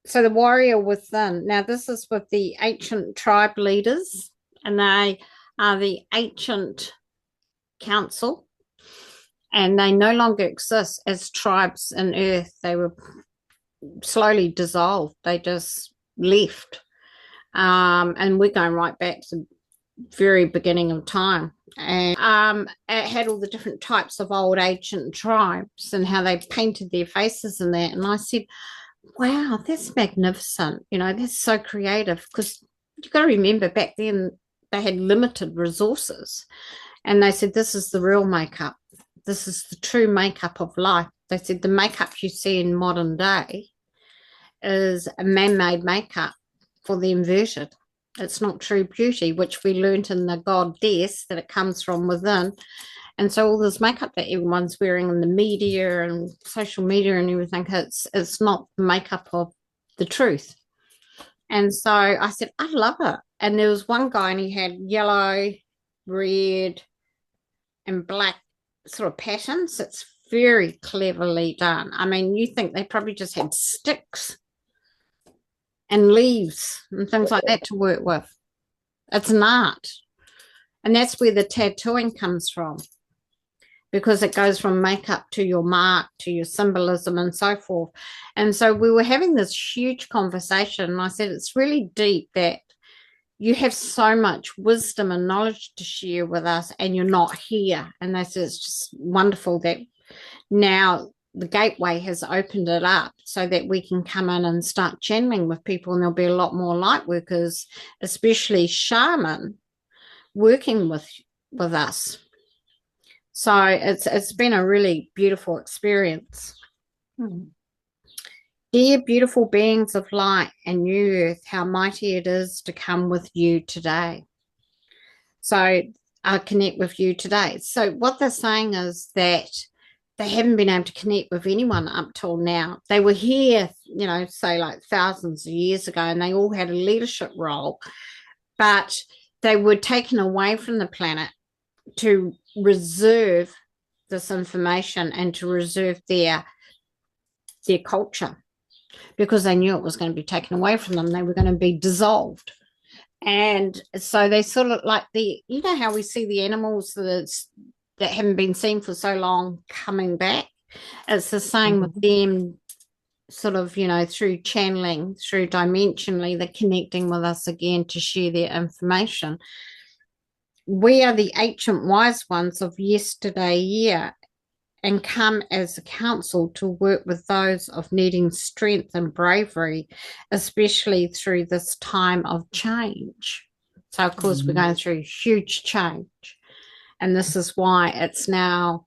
So the warrior within. Now, this is with the ancient tribe leaders, and they are the ancient council, and they no longer exist as tribes in earth. They were slowly dissolved. They just left. And we're going right back to the very beginning of time. And it had all the different types of old ancient tribes and how they painted their faces and that. And I said, wow, that's magnificent. That's so creative because you've got to remember back then they had limited resources. And they said, this is the real makeup. This is the true makeup of life. They said the makeup you see in modern day is a man-made makeup for the inverted. It's not true beauty, which we learnt in the goddess that it comes from within. And so all this makeup that everyone's wearing in the media and social media and everything, it's not the makeup of the truth. And so I said, I love it. And there was one guy and he had yellow, red, and black sort of patterns. It's very cleverly done. I mean, you think they probably just had sticks and leaves and things like that to work with. It's an art. And that's where the tattooing comes from because it goes from makeup to your mark to your symbolism and so forth. And so we were having this huge conversation. And I said, it's really deep that you have so much wisdom and knowledge to share with us and you're not here. And they said, it's just wonderful that now the gateway has opened it up so that we can come in and start channeling with people, and there'll be a lot more light workers, especially shaman, working with us. So it's been a really beautiful experience. Dear beautiful beings of light and new earth, how mighty it is to come with you today. So I connect with you today. So what they're saying is that they haven't been able to connect with anyone up till now. They were here, say like thousands of years ago, and they all had a leadership role, but they were taken away from the planet to reserve this information and to reserve their culture because they knew it was going to be taken away from them. They were going to be dissolved. And so they sort of like how we see the animals that haven't been seen for so long coming back. It's the same with them, sort of, through channeling, through dimensionally, they're connecting with us again to share their information. We are the ancient wise ones of yesterday year and come as a council to work with those of needing strength and bravery, especially through this time of change. So, of course, we're going through huge change. And this is why it's now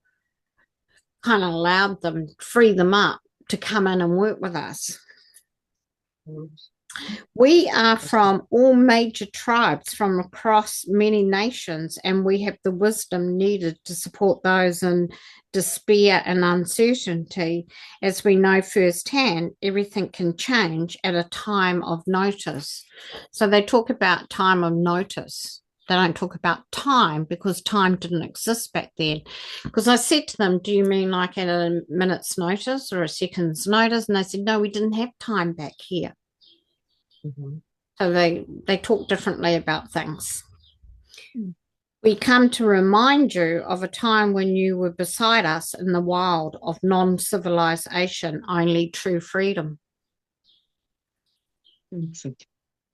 kind of allowed them, free them up to come in and work with us. We are from all major tribes from across many nations, and we have the wisdom needed to support those in despair and uncertainty. As we know firsthand, everything can change at a time of notice. So they talk about time of notice. They don't talk about time because time didn't exist back then. Because I said to them, do you mean like at a minute's notice or a second's notice? And they said, no, we didn't have time back here. So they talk differently about things. We come to remind you of a time when you were beside us in the wild of non-civilization, only true freedom.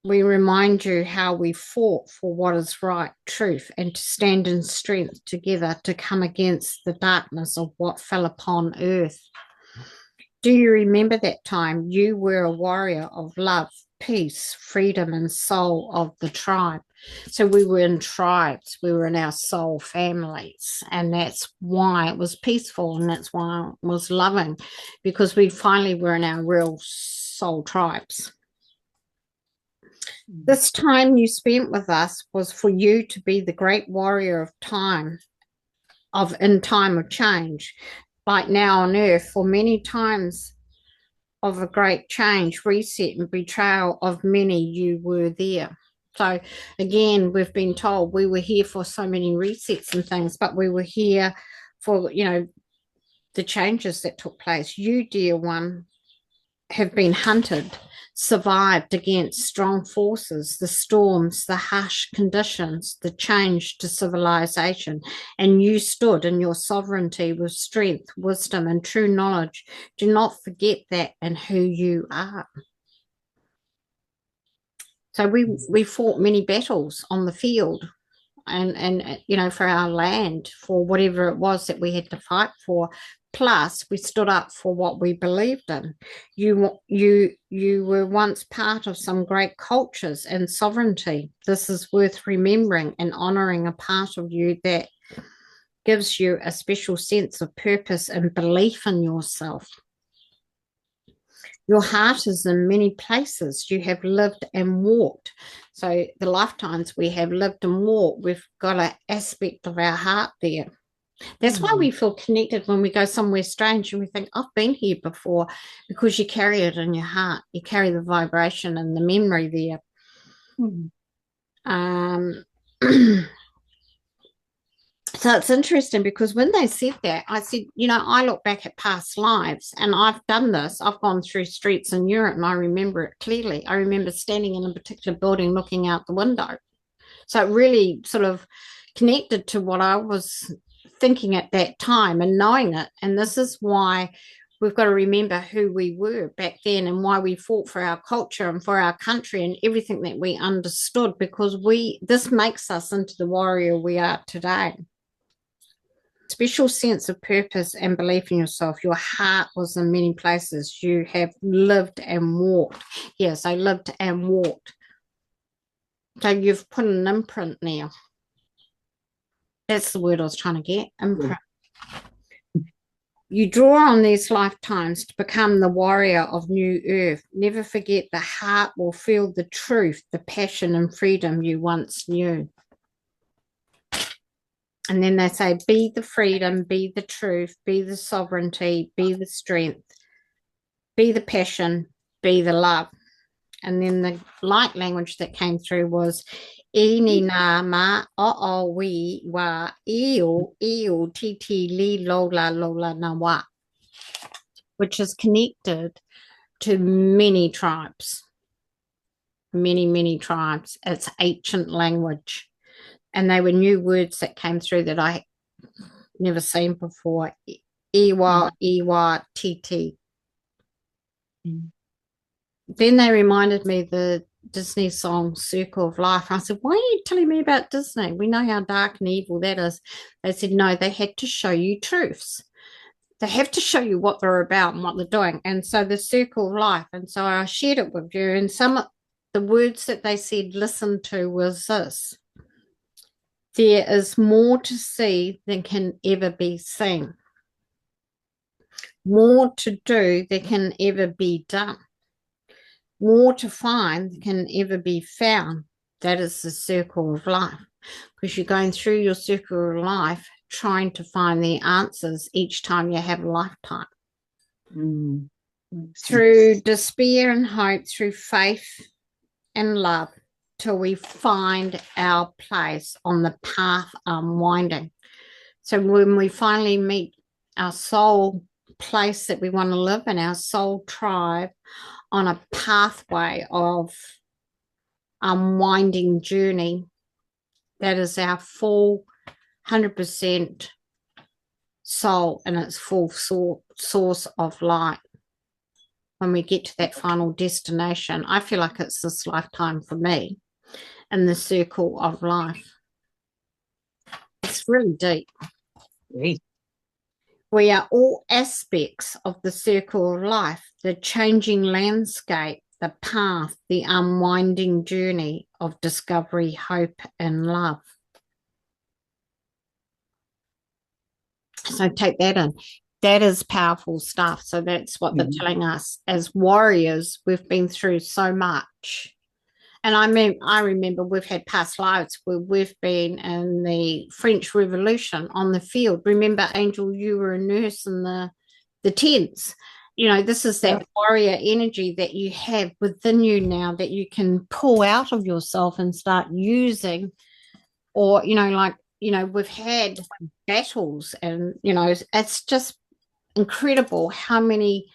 We remind you how we fought for what is right, truth, and to stand in strength together to come against the darkness of what fell upon earth. Do you remember that time you were a warrior of love, peace, freedom, and soul of the tribe? So we were in tribes, we were in our soul families, and that's why it was peaceful and that's why it was loving, because we finally were in our real soul tribes. This time you spent with us was for you to be the great warrior of time, in time of change, like now on earth, for many times of a great change, reset, and betrayal of many, you were there. So again, we've been told we were here for so many resets and things, but we were here for, the changes that took place. You, dear one, have been hunted survived against strong forces, the storms, the harsh conditions, the change to civilization, and you stood in your sovereignty with strength, wisdom, and true knowledge. Do not forget that and who you are. So we fought many battles on the field and you know, for our land, for whatever it was that we had to fight for. Plus, we stood up for what we believed in. You were once part of some great cultures and sovereignty. This is worth remembering and honoring a part of you that gives you a special sense of purpose and belief in yourself. Your heart is in many places. You have lived and walked. So the lifetimes we have lived and walked, we've got an aspect of our heart there. That's why we feel connected when we go somewhere strange and we think, I've been here before, because you carry it in your heart. You carry the vibration and the memory there. So it's interesting because when they said that, I said, you know, I look back at past lives and I've done this. I've gone through streets in Europe and I remember it clearly. I remember standing in a particular building looking out the window. So it really sort of connected to what I was thinking at that time and knowing it. And this is why we've got to remember who we were back then and why we fought for our culture and for our country and everything that we understood, because this makes us into the warrior we are today. Special sense of purpose and belief in yourself. Your heart was in many places. You have lived and walked. Yes, I lived and walked. So you've put an imprint now. That's the word I was trying to get, imprint. You draw on these lifetimes to become the warrior of new earth. Never forget the heart will feel the truth, the passion and freedom you once knew. And then they say, be the freedom, be the truth, be the sovereignty, be the strength, be the passion, be the love. And then the light language that came through was Ini na ma o we wa eo titi li lola na wa, which is connected to many tribes. Many tribes. It's ancient language. And they were new words that came through that I never seen before. Iwa, titi. Then they reminded me the Disney song Circle of Life. I said, why are you telling me about Disney? We know how dark and evil that is. They said, no, they had to show you truths. They have to show you what they're about and what they're doing. And so the Circle of Life. And so I shared it with you. And some of the words that they said, listen to, was this. There is more to see than can ever be seen. More to do than can ever be done. More to find than can ever be found. That is the circle of life. Because you're going through your circle of life trying to find the answers each time you have a lifetime. Through despair and hope, through faith and love, till we find our place on the path unwinding. So when we finally meet our soul place that we want to live in, our soul tribe, on a pathway of unwinding journey, that is our full 100% soul and its full source of light. When we get to that final destination, I feel like it's this lifetime for me in the circle of life. It's really deep. Great. We are all aspects of the circle of life, the changing landscape, the path, the unwinding journey of discovery, hope, and love. So take that in. That is powerful stuff. So that's what they're telling us. As warriors, we've been through so much. And I remember we've had past lives where we've been in the French Revolution on the field. Remember, Angel, you were a nurse in the tents. You know, this is that warrior energy that you have within you now that you can pull out of yourself and start using. Or, you know, like, you know, we've had battles and, you know, it's just incredible how many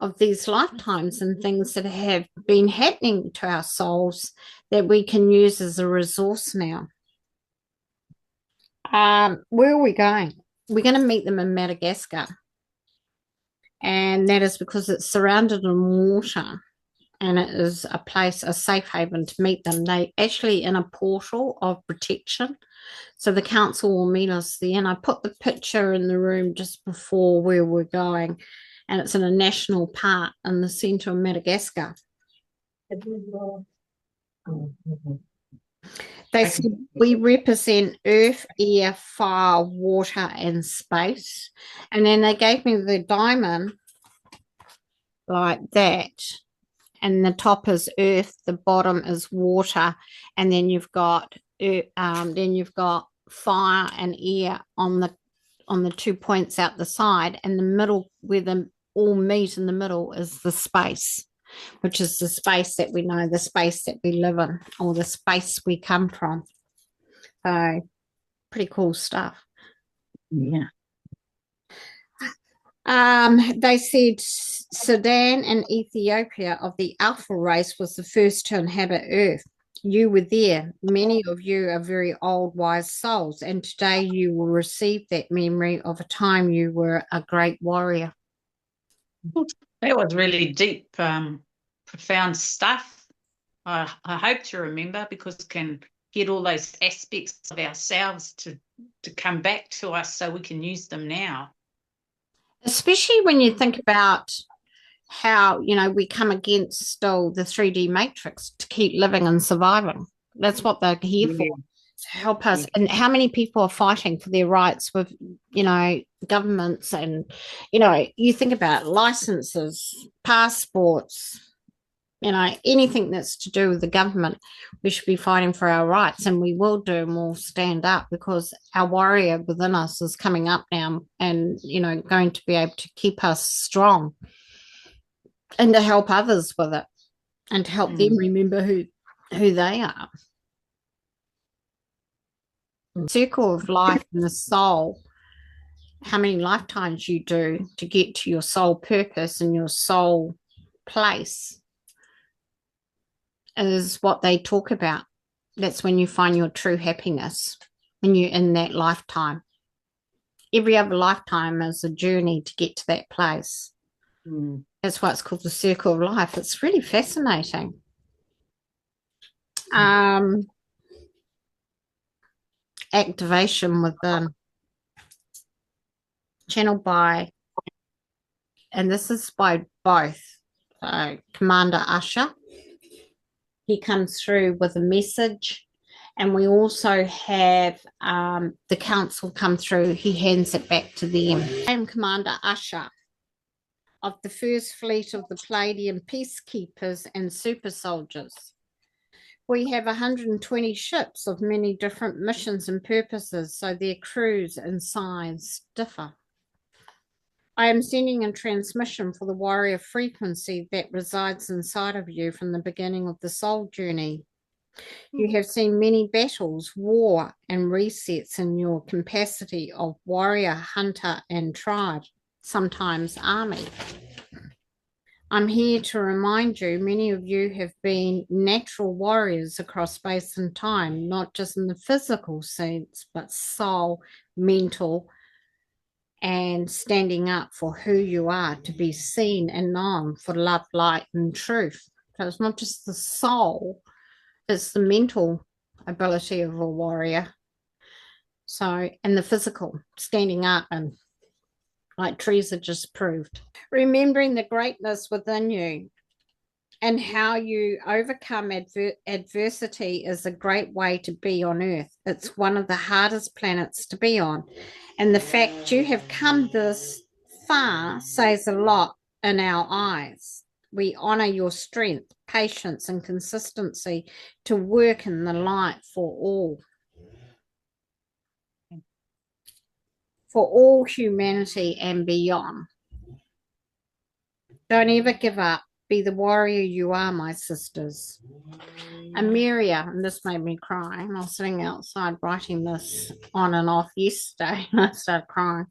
of these lifetimes and things that have been happening to our souls that we can use as a resource now. Where are we going? We're going to meet them in Madagascar. And that is because it's surrounded in water and it is a place, a safe haven to meet them. They actually in a portal of protection. So the council will meet us there. And I put the picture in the room just before where we're going. And it's in a national park in the centre of Madagascar. They said we represent earth, air, fire, water, and space. And then they gave me the diamond like that. And the top is earth, the bottom is water, and then you've got fire and air on the 2 points out the side, and the middle where they all meet in the middle is the space, which is the space that we know, the space that we live in, or the space we come from. So pretty cool stuff. Yeah. They said Sudan and Ethiopia of the Alpha race was the first to inhabit Earth. You were there. Many of you are very old, wise souls, and today you will receive that memory of a time you were a great warrior. That was really deep, profound stuff. I hope to remember, because it can get all those aspects of ourselves to come back to us so we can use them now. Especially when you think about how, we come against still the 3D matrix to keep living and surviving. That's what they're here for, to help us. And how many people are fighting for their rights with, governments and, you think about licenses, passports, anything that's to do with the government, we should be fighting for our rights, and we will do, and we'll stand up because our warrior within us is coming up now and, going to be able to keep us strong and to help others with it and to help them remember who they are. The circle of life and the soul, how many lifetimes you do to get to your soul purpose and your soul place, is what they talk about. That's when you find your true happiness, when you're in that lifetime. Every other lifetime is a journey to get to that place. That's why it's called the circle of life. It's really fascinating. Activation within, channeled by, and this is by both Commander Ashar. He comes through with a message, and we also have the council come through. He hands it back to them. I am Commander Ashar of the First Fleet of the Palladian Peacekeepers and Super Soldiers. We have 120 ships of many different missions and purposes, so their crews and size differ. I am sending a transmission for the warrior frequency that resides inside of you from the beginning of the soul journey. You have seen many battles, war, and resets in your capacity of warrior, hunter, and tribe, sometimes army. I'm here to remind you, many of you have been natural warriors across space and time, not just in the physical sense, but soul, mental, and standing up for who you are, to be seen and known for love, light, and truth. So it's not just the soul, it's the mental ability of a warrior. So, and the physical, standing up, and like Teresa just proved. Remembering the greatness within you and how you overcome adversity is a great way to be on Earth. It's one of the hardest planets to be on. And the fact you have come this far says a lot in our eyes. We honor your strength, patience, and consistency to work in the light for all humanity and beyond. Don't ever give up. be the warrior you are, my sisters. Amelia, and this made me cry. I was sitting outside writing this on and off yesterday, and I started crying.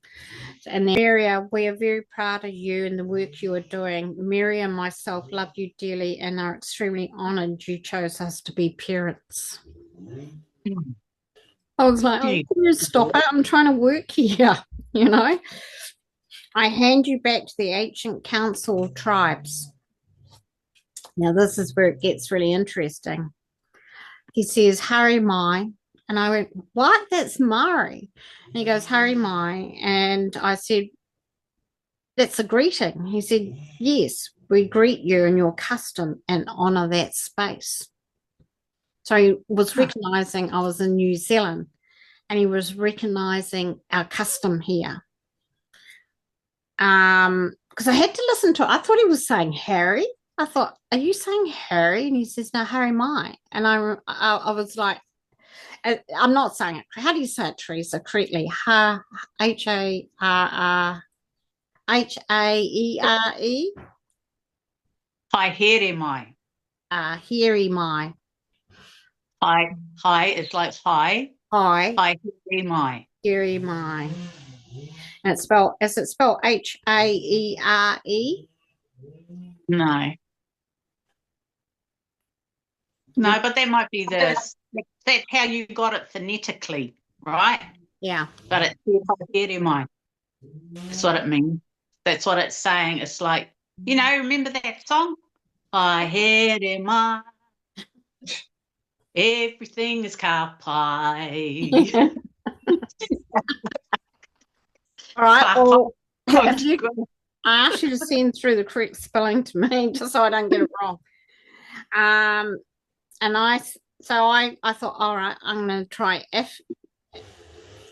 And then, Amelia, we are very proud of you and the work you are doing. Mary and myself love you dearly and are extremely honored you chose us to be parents. I was like, oh, can you stop it? I'm trying to work here, you know. I hand you back to the ancient council of tribes. Now, this is where it gets really interesting. He says, Harry Mai. And I went, what? That's Mari. And he goes, Harry Mai. And I said, that's a greeting. He said, yes, we greet you in your custom and honor that space. So he was recognizing I was in New Zealand and he was recognizing our custom here. Because I had to listen to it. I thought he was saying Harry. I thought, are you saying Harry? And he says, no, Harry Mai. And I was like, I'm not saying it. How do you say it, Teresa, correctly? Harr, Haere? Hi, here mai. Here mai. Hi is like hi. Hi. Hi, here mai. Here mai. And it's spelled, is it spelled Haere? No. No, but that might be that's how you got it phonetically, right? Yeah. But it's here mai. That's what it means. That's what it's saying. It's like, you know, remember that song? I hear mai. Everything is cow pie. All right. Well, I asked you to send through the correct spelling to me just so I don't get it wrong. And I thought, all right, I'm going to try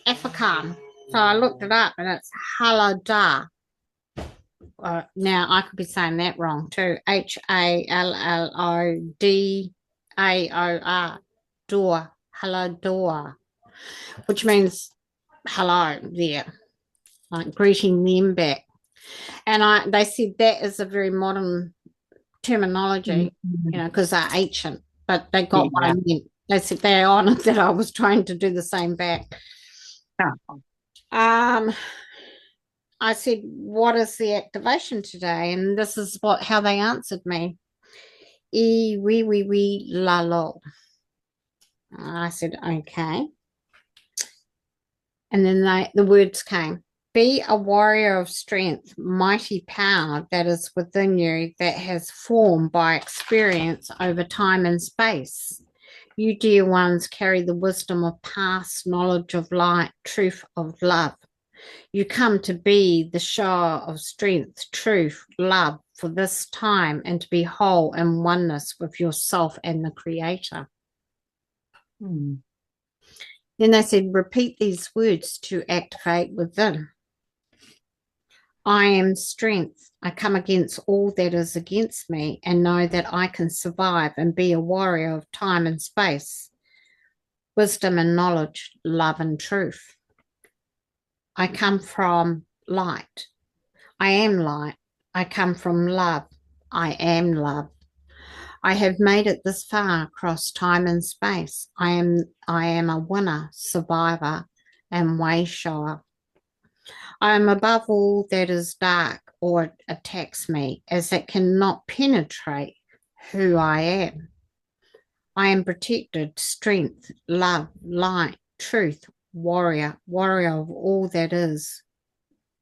Afrikaan. So I looked it up and it's Halloda. Now I could be saying that wrong too. Hallodaor. Door. Hallodaor. Which means hello there. Like greeting them back. And they said that is a very modern terminology, you know, because they're ancient, but they got what I meant. They said they're honored that I was trying to do the same back. I said, what is the activation today? And this is how they answered me. E wee la lo. I said, okay. And then the words came. Be a warrior of strength, mighty power that is within you that has formed by experience over time and space. You, dear ones, carry the wisdom of past knowledge of light, truth of love. You come to be the shower of strength, truth, love for this time and to be whole in oneness with yourself and the Creator. Then they said, repeat these words to activate within. I am strength. I come against all that is against me and know that I can survive and be a warrior of time and space, wisdom and knowledge, love and truth. I come from light. I am light. I come from love. I am love. I have made it this far across time and space. I am a winner, survivor, and way shower. I am above all that is dark or attacks me, as it cannot penetrate who I am. I am protected, strength, love, light, truth, warrior of all that is,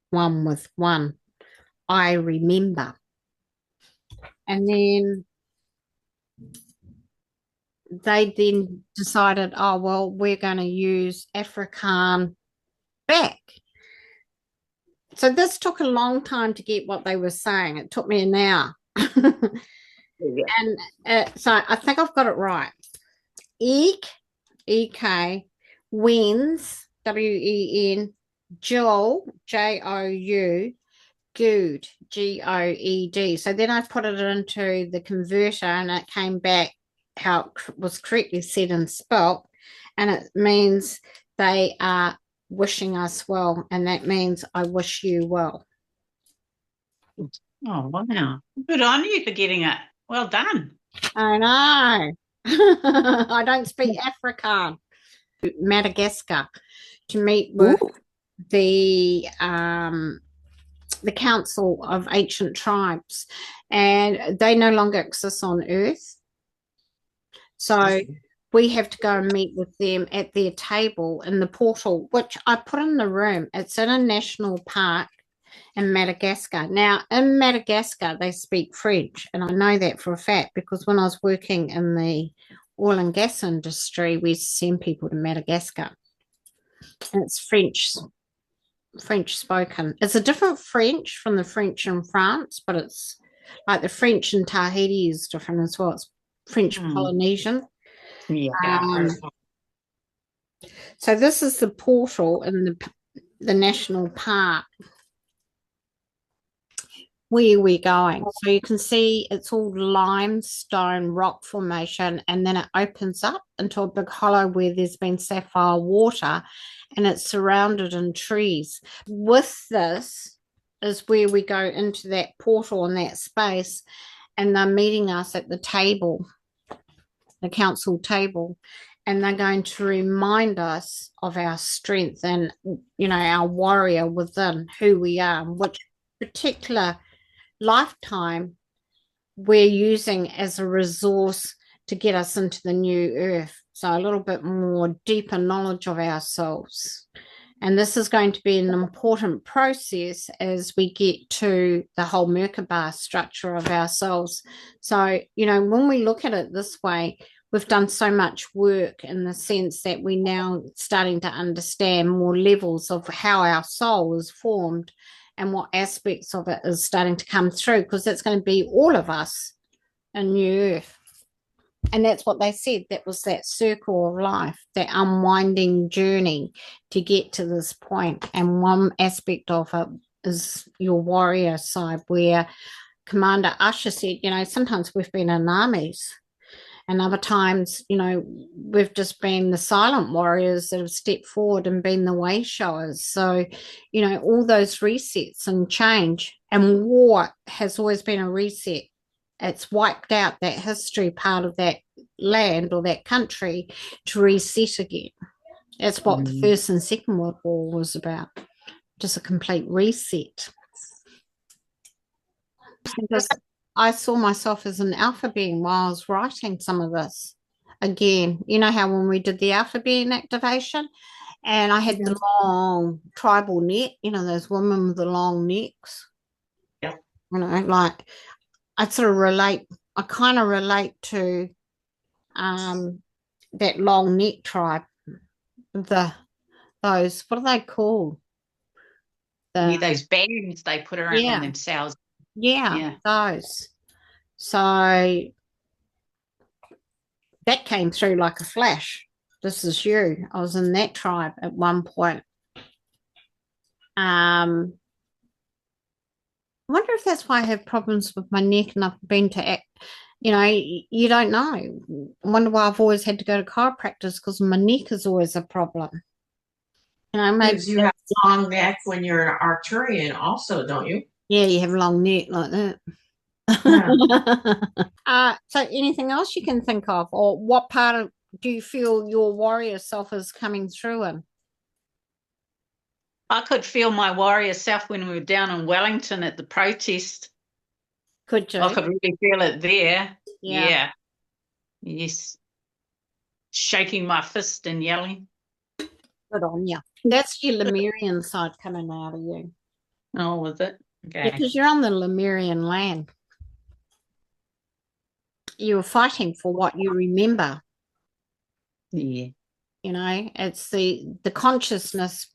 one with one. I remember. And then they then decided, oh, well, we're going to use Afrikaan back. So this took a long time to get what they were saying. It took me an hour. And so I think I've got it right. Eek, E-K, wins, W-E-N, Joel, J-O-U, good, G-O-E-D. So then I put it into the converter and it came back how it was correctly said and spelt. And it means they are wishing us well, and that means I wish you well. Oh, wow. Good on you for getting it. Well done. I know. I don't speak Afrikaans. Madagascar to meet with Ooh. the Council of Ancient Tribes, and they no longer exist on Earth. So we have to go and meet with them at their table in the portal, which I put in the room. It's in a national park in Madagascar. Now, in Madagascar, they speak French, and I know that for a fact because when I was working in the oil and gas industry, we send people to Madagascar. And it's French spoken. It's a different French from the French in France, but it's like the French in Tahiti is different as well. It's French Polynesian. Yeah. So this is the portal in the national park. Where we're going. So you can see it's all limestone rock formation, and then it opens up into a big hollow where there's been sapphire water, and it's surrounded in trees. With this is where we go into that portal in that space, and they're meeting us at the table, the council table, and they're going to remind us of our strength and, you know, our warrior within, who we are, which particular lifetime we're using as a resource to get us into the new earth. So a little bit more deeper knowledge of ourselves. And this is going to be an important process as we get to the whole Merkaba structure of ourselves. So, you know, when we look at it this way, we've done so much work in the sense that we're now starting to understand more levels of how our soul is formed and what aspects of it is starting to come through, because that's going to be all of us in New Earth. And that's what they said. That was that circle of life, that unwinding journey to get to this point. And one aspect of it is your warrior side, where Commander Ashar said, you know, sometimes we've been in armies, and other times, you know, we've just been the silent warriors that have stepped forward and been the way showers. So, you know, all those resets and change. And war has always been a reset. It's wiped out that history part of that land or that country to reset again. That's what the First and Second World War was about. Just a complete reset. Because I saw myself as an alpha being while I was writing some of this. Again, you know how when we did the alpha being activation and I had the long tribal neck, you know, those women with the long necks. Yeah. You know, like I sort of relate, I kind of relate to that long neck tribe. Those, what are they called? Yeah, those bands they put around themselves. Yeah, those. So that came through like a flash. This is you. I was in that tribe at one point. I wonder if that's why I have problems with my neck and I've been to act. You know, you don't know. I wonder why I've always had to go to chiropractors, because my neck is always a problem. You know, maybe you have a long neck when you're an Arcturian also, don't you? Yeah, you have a long neck like that. So anything else you can think of, or what part of do you feel your warrior self is coming through in? I could feel my warrior self when we were down in Wellington at the protest. Could you? I could really feel it there. Yeah. Yes. Shaking my fist and yelling. Good on you. That's your Lemurian side coming out of you. Oh, was it? Okay. Yeah, because you're on the Lemurian land. You're fighting for what you remember. Yeah. You know, it's the consciousness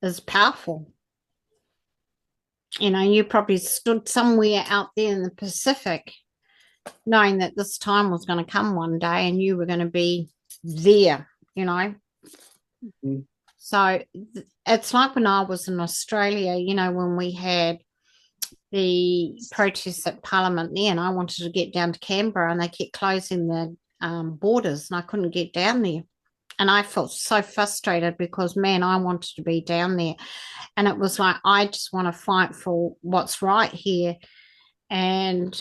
is powerful. You know, you probably stood somewhere out there in the Pacific knowing that this time was going to come one day and you were going to be there, you know. Mm-hmm. So it's like when I was in Australia, you know, when we had the protests at Parliament there, and I wanted to get down to Canberra and they kept closing the borders and I couldn't get down there. And I felt so frustrated because, man, I wanted to be down there. And it was like, I just want to fight for what's right here. and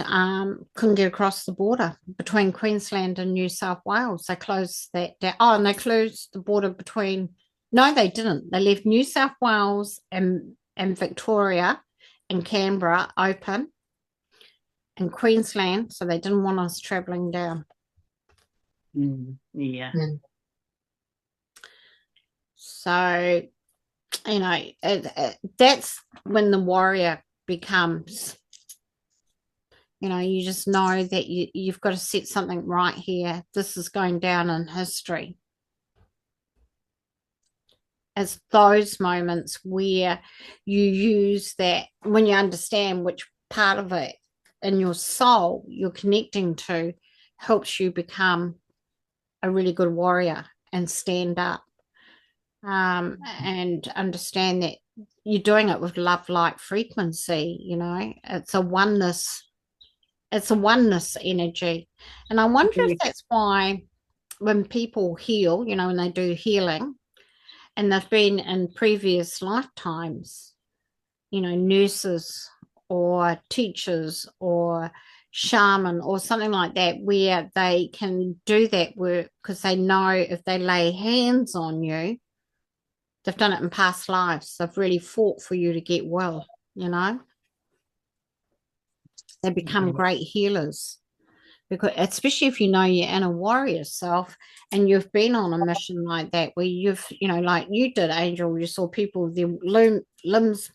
couldn't get across the border between Queensland and New South Wales. They closed that down. Oh, and they closed the border between. No, they didn't. They left New South Wales and Victoria and Canberra open, and Queensland, so they didn't want us travelling down. Yeah. So, you know, that's when the warrior becomes, you know, you just know that you've got to set something right here. This is going down in history. It's those moments where you use that, when you understand which part of it in your soul you're connecting to, helps you become a really good warrior and stand up, and understand that you're doing it with love light frequency. You know, it's a oneness energy. And I wonder if that's why when people heal, you know, when they do healing and they've been in previous lifetimes, you know, nurses or teachers or shaman or something like that, where they can do that work because they know if they lay hands on you, they've done it in past lives. They've really fought for you to get well, you know. They become great healers, because especially if you know your inner warrior self and you've been on a mission like that, where you've, you know, like you did, Angel, you saw people with their limbs,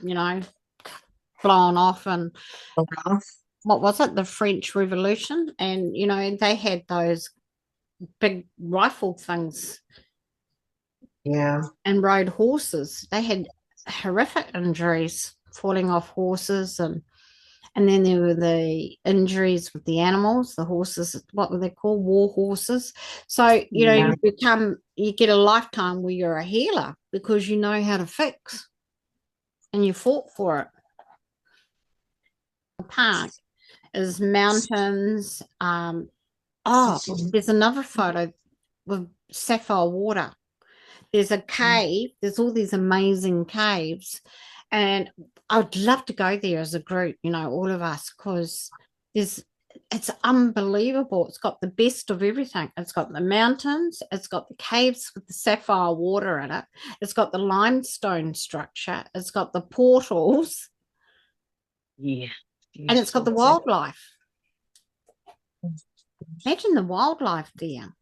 you know, blown off, and what was it, the French Revolution, and you know, they had those big rifle things, and rode horses. They had horrific injuries falling off horses, and then there were the injuries with the animals, the horses, what were they called? War horses. So, you know, you get a lifetime where you're a healer because you know how to fix and you fought for it. The park is mountains. There's another photo with sapphire water. There's a cave. There's all these amazing caves. And I'd love to go there as a group, you know, all of us, because it's unbelievable. It's got the best of everything. It's got the mountains, it's got the caves with the sapphire water in it, it's got the limestone structure, it's got the portals. Yeah. And it's got the wildlife. Imagine the wildlife there.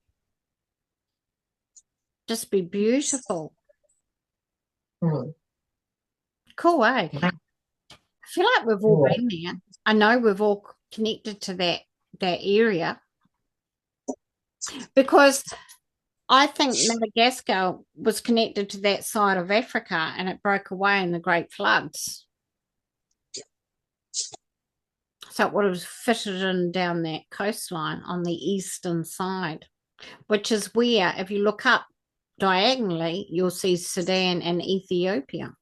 Just be beautiful. Cool, eh? I feel like we've all been there. I know we've all connected to that area, because I think Madagascar was connected to that side of Africa and it broke away in the Great Floods. So it would have fitted in down that coastline on the eastern side, which is where, if you look up diagonally, you'll see Sudan and Ethiopia,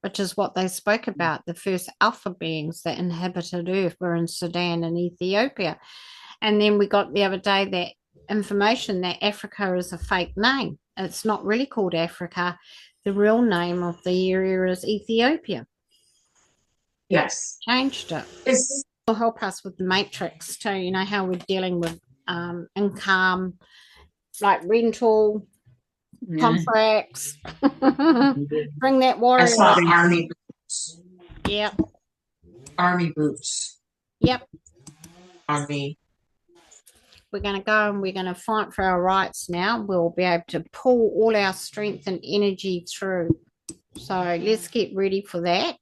which is what they spoke about. The first alpha beings that inhabited Earth were in Sudan and Ethiopia. And then we got the other day that information that Africa is a fake name. It's not really called Africa. The real name of the area is Ethiopia. Yes. Changed it. Will help us with the matrix too. You know how we're dealing with income, like rental, contracts. Bring that warrior. I saw army boots. Yep. Army boots. Yep. Army. We're going to go and we're going to fight for our rights now. We'll be able to pull all our strength and energy through. So let's get ready for that.